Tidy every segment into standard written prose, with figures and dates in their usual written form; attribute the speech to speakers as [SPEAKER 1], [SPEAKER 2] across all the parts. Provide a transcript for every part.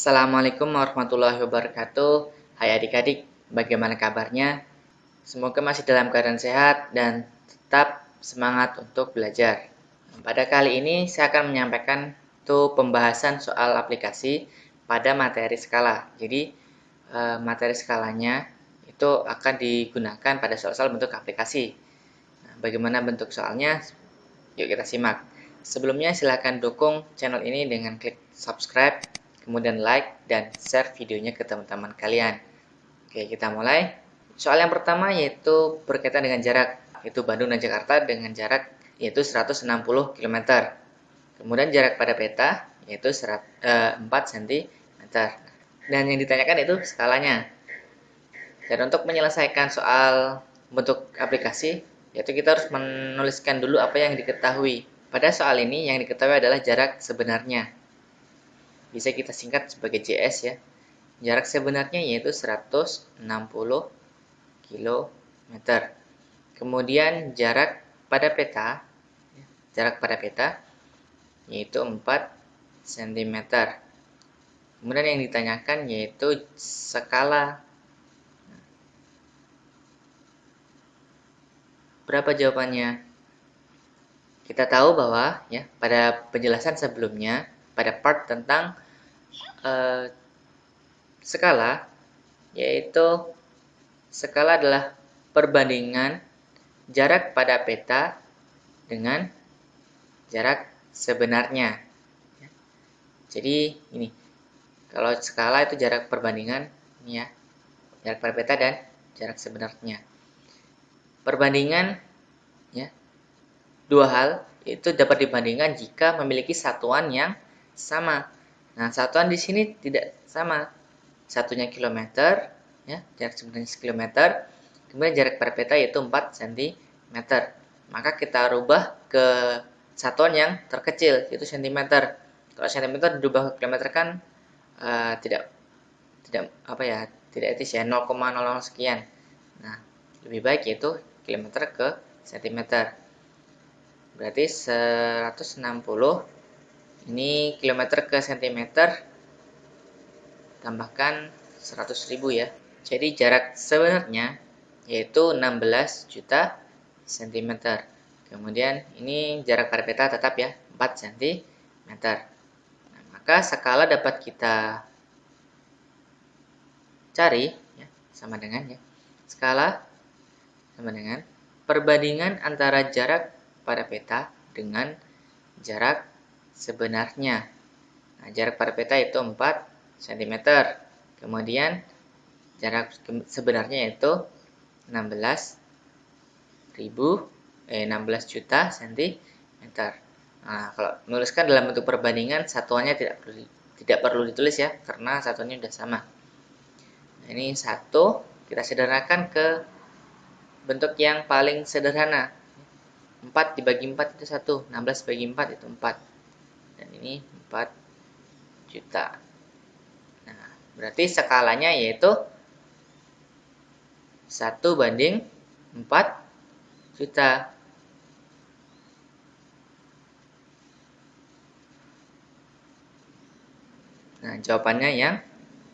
[SPEAKER 1] Assalamualaikum warahmatullahi wabarakatuh. Hai adik-adik, bagaimana kabarnya? Semoga masih dalam keadaan sehat dan tetap semangat untuk belajar. Pada kali ini saya akan menyampaikan pembahasan soal aplikasi pada materi skala. Jadi materi skalanya itu akan digunakan pada soal-soal bentuk aplikasi. Nah, bagaimana bentuk soalnya? Yuk kita simak. Sebelumnya silahkan dukung channel ini dengan klik subscribe, kemudian like dan share videonya ke teman-teman kalian. Oke, kita mulai. Soal yang pertama yaitu berkaitan dengan jarak, yaitu Bandung dan Jakarta dengan jarak yaitu 160 km. Kemudian jarak pada peta yaitu 4 cm. Dan yang ditanyakan itu skalanya. Dan untuk menyelesaikan soal bentuk aplikasi, yaitu kita harus menuliskan dulu apa yang diketahui. Pada soal ini yang diketahui adalah jarak sebenarnya. Bisa kita singkat sebagai JS ya. Jarak sebenarnya yaitu 160 km. Kemudian jarak pada peta yaitu 4 cm. Kemudian yang ditanyakan yaitu skala. Berapa jawabannya? Kita tahu bahwa ya pada penjelasan sebelumnya pada part tentang skala, yaitu skala adalah perbandingan jarak pada peta dengan jarak sebenarnya. Jadi ini, kalau skala itu jarak perbandingan ini ya, jarak pada peta dan jarak sebenarnya. Perbandingan ya, dua hal itu dapat dibandingkan jika memiliki satuan yang sama. Nah, satuan di sini tidak sama. Satunya kilometer, ya, jarak sebenarnya kilometer. Kemudian jarak pada peta yaitu 4 cm. Maka kita rubah ke satuan yang terkecil yaitu cm. Kalau cm dirubah ke kilometer kan tidak etis ya, 0,00 sekian. Nah, lebih baik yaitu kilometer ke cm. Berarti 160 ini kilometer ke cm tambahkan 100.000 ya. Jadi jarak sebenarnya yaitu 16 juta cm. Kemudian ini jarak pada peta tetap ya 4 cm. Nah, maka skala dapat kita cari ya, sama dengan ya. Skala sama dengan perbandingan antara jarak pada peta dengan jarak sebenarnya. Nah, jarak pada peta itu 4 cm. Kemudian jarak sebenarnya yaitu 16 juta cm. Nah, kalau menuliskan dalam bentuk perbandingan, satuannya tidak perlu ditulis ya, karena satuannya sudah sama. Nah, ini satu, kita sederhanakan ke bentuk yang paling sederhana. 4 dibagi 4 itu 1, 16 dibagi 4 itu 4. Dan ini 4 juta. Nah, berarti skalanya yaitu 1:4 juta. Nah, jawabannya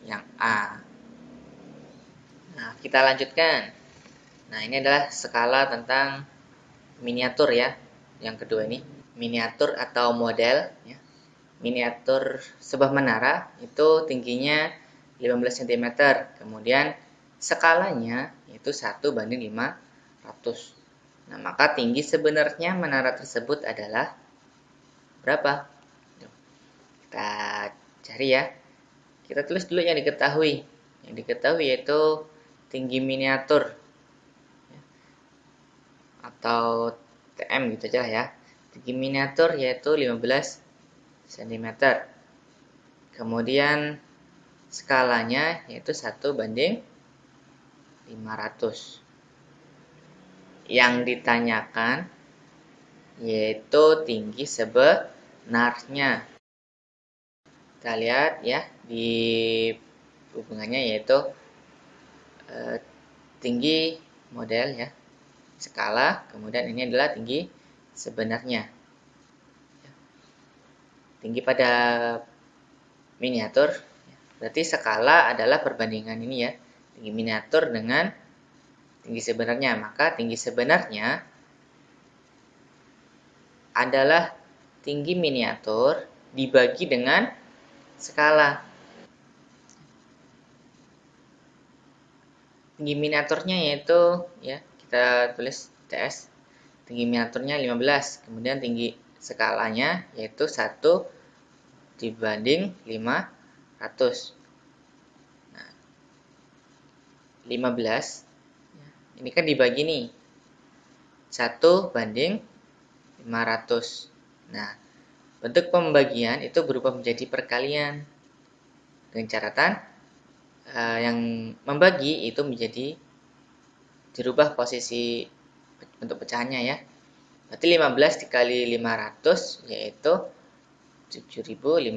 [SPEAKER 1] yang A. Nah, kita lanjutkan. Nah, ini adalah skala tentang miniatur ya. Yang kedua ini, miniatur atau model ya. Miniatur sebuah menara itu tingginya 15 cm. Kemudian skalanya yaitu 1:500. Nah, maka tinggi sebenarnya menara tersebut adalah berapa? Kita cari ya. Kita tulis dulu yang diketahui. Yang diketahui yaitu tinggi miniatur atau TM gitu aja ya. Tinggi miniatur yaitu 15 cm. Kemudian skalanya yaitu 1:500. Yang ditanyakan yaitu tinggi sebenarnya. Kita lihat ya di hubungannya yaitu tinggi model ya, skala, kemudian ini adalah tinggi sebenarnya. Tinggi pada miniatur Berarti skala adalah perbandingan ini ya, tinggi miniatur dengan tinggi sebenarnya. Maka tinggi sebenarnya adalah tinggi miniatur dibagi dengan skala. Tinggi miniaturnya yaitu ya, kita tulis TS. Tinggi miniaturnya 15, kemudian tinggi skalanya yaitu 1 dibanding 500. Nah, 15 ini kan dibagi nih 1 banding 500. Nah, bentuk pembagian itu berubah menjadi perkalian dengan catatan yang membagi itu menjadi dirubah posisi bentuk pecahannya ya. Berarti 15 dikali 500 yaitu 7.500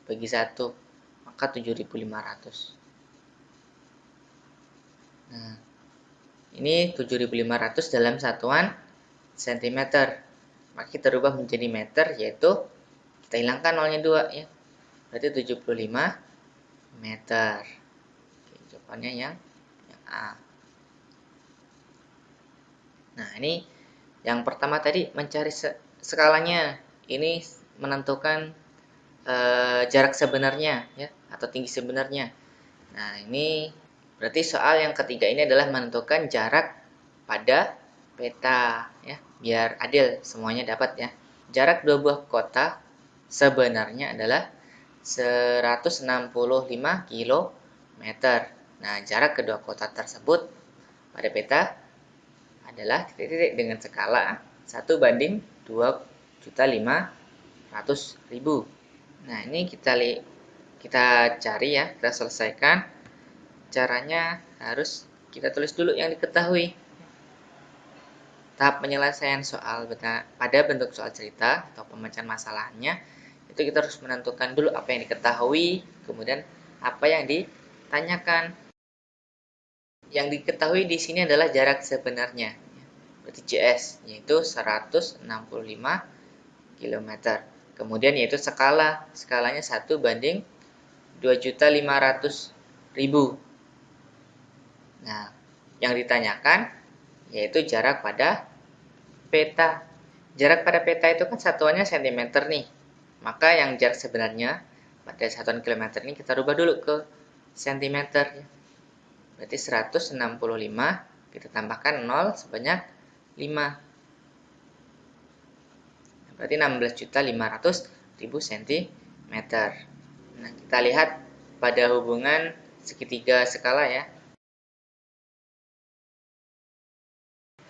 [SPEAKER 1] bagi 1, maka 7.500. Nah, ini 7.500 dalam satuan cm. Maka kita rubah menjadi meter, yaitu kita hilangkan nolnya 2 ya. Berarti 75 meter. Oke, jawabannya yang A. Nah, ini yang pertama tadi mencari skalanya. Ini menentukan jarak sebenarnya ya, atau tinggi sebenarnya. Nah, ini berarti soal yang ketiga ini adalah menentukan jarak pada peta ya, biar adil semuanya dapat ya. Jarak dua buah kota sebenarnya adalah 165 km. Nah, jarak kedua kota tersebut pada peta adalah titik-titik dengan skala 1 banding 2.500.000. Nah, ini kita cari ya, kita selesaikan. Caranya harus kita tulis dulu yang diketahui. Tahap penyelesaian soal pada bentuk soal cerita atau pemecahan masalahnya, itu kita harus menentukan dulu apa yang diketahui, kemudian apa yang ditanyakan. Yang diketahui di sini adalah jarak sebenarnya, berarti JS, yaitu 165 km. Kemudian yaitu skalanya 1 banding 2.500.000. Nah, yang ditanyakan yaitu jarak pada peta. Jarak pada peta itu kan satuannya cm nih. Maka yang jarak sebenarnya pada satuan kilometer ini kita rubah dulu ke cm. Berarti 165 kita tambahkan 0 sebanyak 5. Berarti 16.500.000 cm. Nah, kita lihat pada hubungan segitiga skala ya.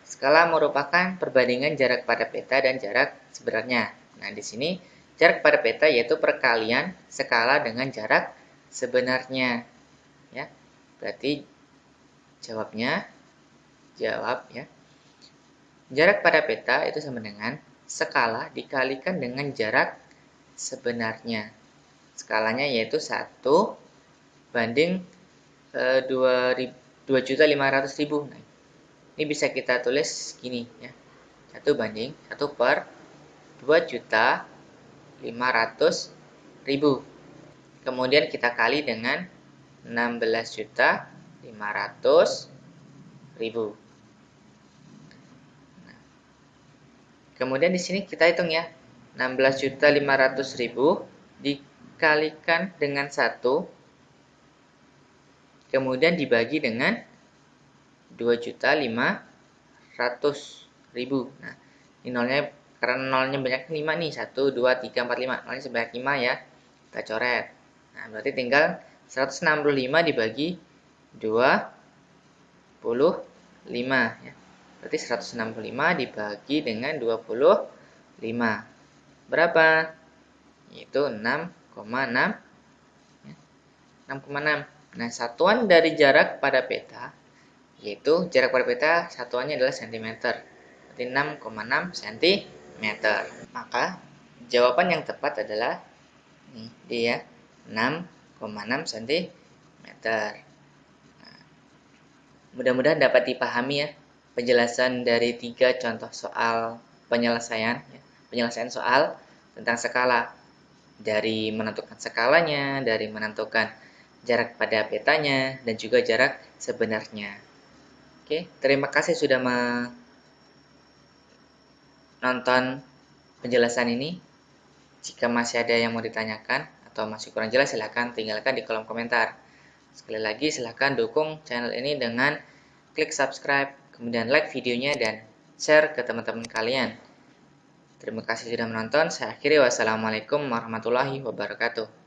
[SPEAKER 1] Skala merupakan perbandingan jarak pada peta dan jarak sebenarnya. Nah, di sini jarak pada peta yaitu perkalian skala dengan jarak sebenarnya. Ya. Berarti jawab ya. Jarak pada peta itu sama dengan skala dikalikan dengan jarak sebenarnya. Skalanya yaitu 1 banding 2.500.000. Nah, ini bisa kita tulis gini ya. 1 banding 1 per 2.500.000. Kemudian kita kali dengan 16.500.000. Nah, kemudian di sini kita hitung ya. 16.500.000 dikalikan dengan 1, kemudian dibagi dengan 2.500.000. Nah, ini nolnya, karena nolnya banyak 5 nih. 1, 2, 3, 4, 5. Nolnya sebanyak 5 ya. Kita coret. Nah, berarti tinggal 165 dibagi 25 ya. Berarti 165 dibagi dengan 25. Berapa? Yaitu 6,6 ya. 6,6. Nah, satuan dari jarak pada peta yaitu jarak pada peta satuannya adalah cm. Berarti 6,6 cm. Maka jawaban yang tepat adalah ini dia 6,6 cm. Nah, mudah-mudahan dapat dipahami ya penjelasan dari 3 contoh soal penyelesaian soal tentang skala. dari menentukan skalanya, dari menentukan jarak pada petanya, dan juga jarak sebenarnya. Oke, terima kasih sudah menonton penjelasan ini. Jika masih ada yang mau ditanyakan atau masih kurang jelas, silahkan tinggalkan di kolom komentar. Sekali lagi, silahkan dukung channel ini dengan klik subscribe, kemudian like videonya, dan share ke teman-teman kalian. Terima kasih sudah menonton. Saya akhiri. Wassalamualaikum warahmatullahi wabarakatuh.